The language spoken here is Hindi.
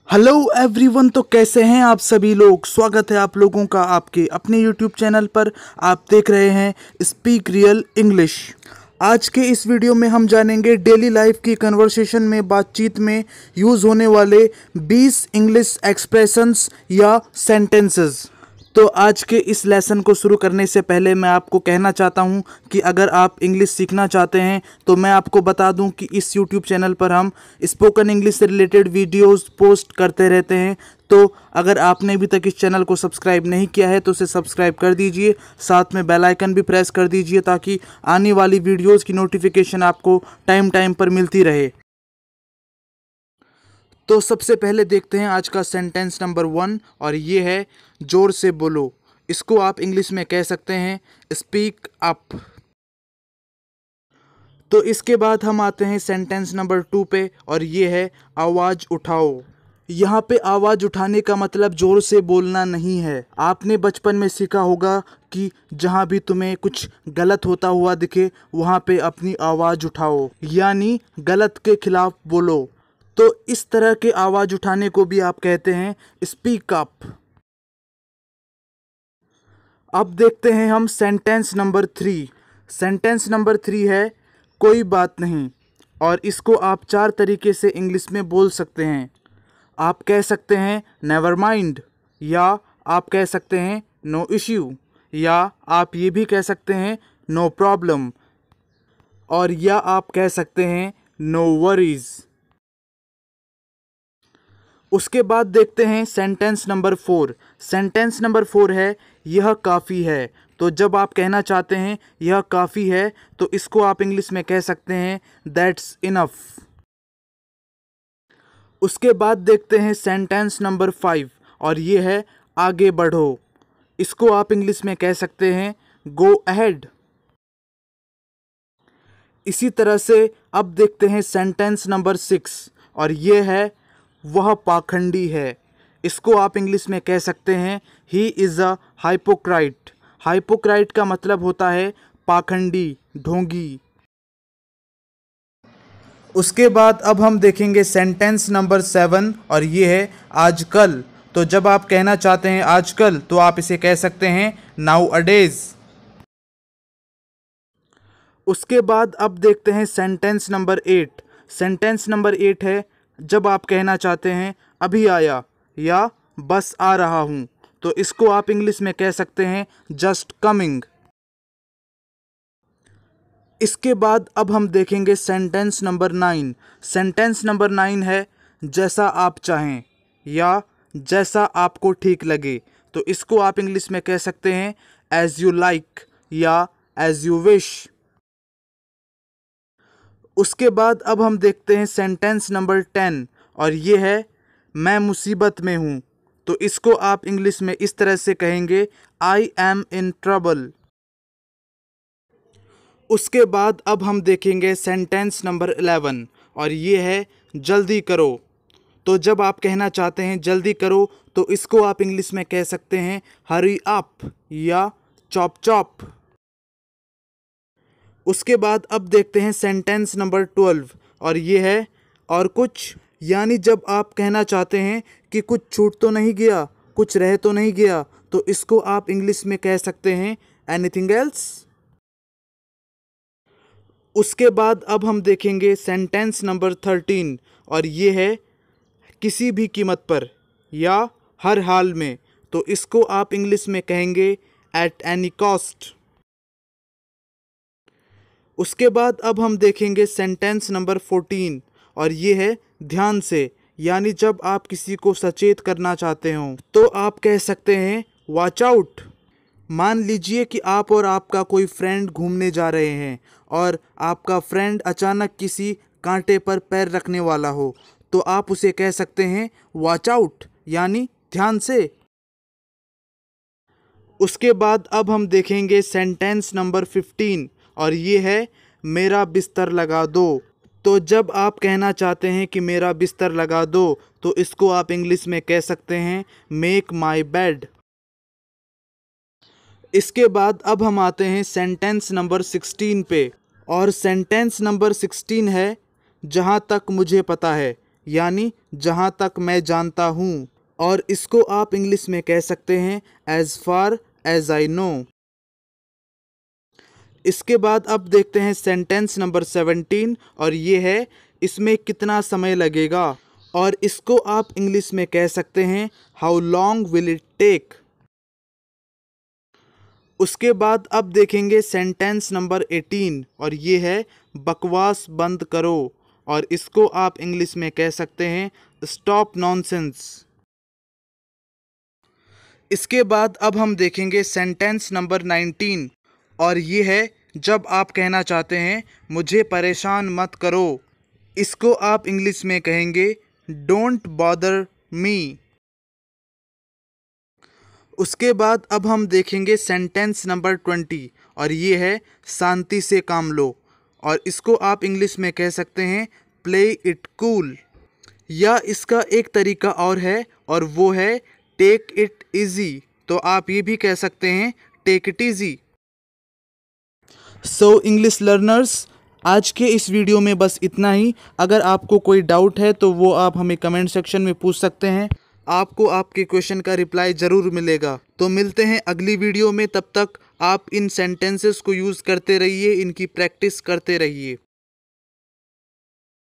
Hello everyone. तो कैसे हैं आप सभी लोग। स्वागत है आप लोगों का आपके अपने यूट्यूब चैनल पर। आप देख रहे हैं स्पीक रियल इंग्लिश। आज के इस वीडियो में हम जानेंगे डेली लाइफ की कन्वर्सेशन में बातचीत में यूज़ होने वाले 20 इंग्लिश एक्सप्रेशंस या सेंटेंसेस। तो आज के इस लेसन को शुरू करने से पहले मैं आपको कहना चाहता हूं कि अगर आप इंग्लिश सीखना चाहते हैं तो मैं आपको बता दूं कि इस यूट्यूब चैनल पर हम स्पोकन इंग्लिश से रिलेटेड वीडियोस पोस्ट करते रहते हैं। तो अगर आपने अभी तक इस चैनल को सब्सक्राइब नहीं किया है तो उसे सब्सक्राइब कर दीजिए, साथ में बेल आइकन भी प्रेस कर दीजिए ताकि आने वाली वीडियोज़ की नोटिफिकेशन आपको टाइम टाइम पर मिलती रहे। तो सबसे पहले देखते हैं आज का सेंटेंस नंबर 1 और ये है जोर से बोलो। इसको आप इंग्लिश में कह सकते हैं स्पीक अप। तो इसके बाद हम आते हैं सेंटेंस नंबर 2 पे और ये है आवाज़ उठाओ। यहाँ पे आवाज़ उठाने का मतलब जोर से बोलना नहीं है। आपने बचपन में सीखा होगा कि जहाँ भी तुम्हें कुछ गलत होता हुआ दिखे वहाँ पे अपनी आवाज़ उठाओ, यानी गलत के खिलाफ बोलो। तो इस तरह के आवाज़ उठाने को भी आप कहते हैं स्पीक अप। अब देखते हैं हम सेंटेंस नंबर 3। सेंटेंस नंबर 3 है कोई बात नहीं, और इसको आप 4 तरीके से इंग्लिश में बोल सकते हैं। आप कह सकते हैं नेवर माइंड, या आप कह सकते हैं नो इश्यू, या आप ये भी कह सकते हैं नो प्रॉब्लम, और या आप कह सकते हैं नो वरीज। उसके बाद देखते हैं सेंटेंस नंबर 4। सेंटेंस नंबर 4 है यह काफ़ी है। तो जब आप कहना चाहते हैं यह काफ़ी है तो इसको आप इंग्लिश में कह सकते हैं दैट्स इनफ। उसके बाद देखते हैं सेंटेंस नंबर 5 और ये है आगे बढ़ो। इसको आप इंग्लिश में कह सकते हैं गो अहेड। इसी तरह से अब देखते हैं सेंटेंस नंबर 6 और ये है वह पाखंडी है। इसको आप इंग्लिश में कह सकते हैं ही इज़ अ हाइपोक्राइट। हाइपोक्राइट का मतलब होता है पाखंडी, ढोंगी। उसके बाद अब हम देखेंगे सेंटेंस नंबर 7 और ये है आजकल। तो जब आप कहना चाहते हैं आजकल तो आप इसे कह सकते हैं नाउ अडेज। उसके बाद अब देखते हैं सेंटेंस नंबर 8। सेंटेंस नंबर 8 है जब आप कहना चाहते हैं अभी आया या बस आ रहा हूँ तो इसको आप इंग्लिश में कह सकते हैं जस्ट कमिंग। इसके बाद अब हम देखेंगे सेंटेंस नंबर 9। सेंटेंस नंबर 9 है जैसा आप चाहें या जैसा आपको ठीक लगे। तो इसको आप इंग्लिश में कह सकते हैं एज यू लाइक या एज यू विश। उसके बाद अब हम देखते हैं सेंटेंस नंबर 10 और ये है मैं मुसीबत में हूँ। तो इसको आप इंग्लिश में इस तरह से कहेंगे आई एम इन ट्रबल। उसके बाद अब हम देखेंगे सेंटेंस नंबर 11 और ये है जल्दी करो। तो जब आप कहना चाहते हैं जल्दी करो तो इसको आप इंग्लिश में कह सकते हैं हरी अप या चॉप चॉप। उसके बाद अब देखते हैं सेंटेंस नंबर 12 और ये है और कुछ, यानी जब आप कहना चाहते हैं कि कुछ छूट तो नहीं गया, कुछ रह तो नहीं गया, तो इसको आप इंग्लिश में कह सकते हैं एनीथिंग एल्स। उसके बाद अब हम देखेंगे सेंटेंस नंबर 13 और ये है किसी भी कीमत पर या हर हाल में। तो इसको आप इंग्लिश में कहेंगे एट एनी कॉस्ट। उसके बाद अब हम देखेंगे सेंटेंस नंबर 14 और ये है ध्यान से, यानी जब आप किसी को सचेत करना चाहते हो तो आप कह सकते हैं वॉच आउट। मान लीजिए कि आप और आपका कोई फ्रेंड घूमने जा रहे हैं और आपका फ्रेंड अचानक किसी कांटे पर पैर रखने वाला हो तो आप उसे कह सकते हैं वॉच आउट, यानी ध्यान से। उसके बाद अब हम देखेंगे सेंटेंस नंबर 15 और ये है मेरा बिस्तर लगा दो। तो जब आप कहना चाहते हैं कि मेरा बिस्तर लगा दो तो इसको आप इंग्लिश में कह सकते हैं मेक माई बेड। इसके बाद अब हम आते हैं सेंटेंस नंबर 16 पे और सेंटेंस नंबर 16 है जहाँ तक मुझे पता है, यानी जहाँ तक मैं जानता हूँ, और इसको आप इंग्लिश में कह सकते हैं as far as I know. इसके बाद अब देखते हैं सेंटेंस नंबर 17, और ये है इसमें कितना समय लगेगा, और इसको आप इंग्लिश में कह सकते हैं how long will it take. उसके बाद अब देखेंगे सेंटेंस नंबर 18, और ये है बकवास बंद करो, और इसको आप इंग्लिश में कह सकते हैं स्टॉप नॉनसेंस। इसके बाद अब हम देखेंगे सेंटेंस नंबर 19, और ये है जब आप कहना चाहते हैं मुझे परेशान मत करो, इसको आप इंग्लिश में कहेंगे डोंट बॉदर मी। उसके बाद अब हम देखेंगे सेंटेंस नंबर 20, और ये है शांति से काम लो, और इसको आप इंग्लिश में कह सकते हैं प्ले इट कूल। या इसका एक तरीका और है, और वो है टेक इट इजी, तो आप ये भी कह सकते हैं take it easy. So English learners, आज के इस वीडियो में बस इतना ही। अगर आपको कोई डाउट है तो वो आप हमें कमेंट सेक्शन में पूछ सकते हैं, आपको आपके क्वेश्चन का रिप्लाई ज़रूर मिलेगा। तो मिलते हैं अगली वीडियो में, तब तक आप इन सेंटेंसेस को यूज़ करते रहिए, इनकी प्रैक्टिस करते रहिए।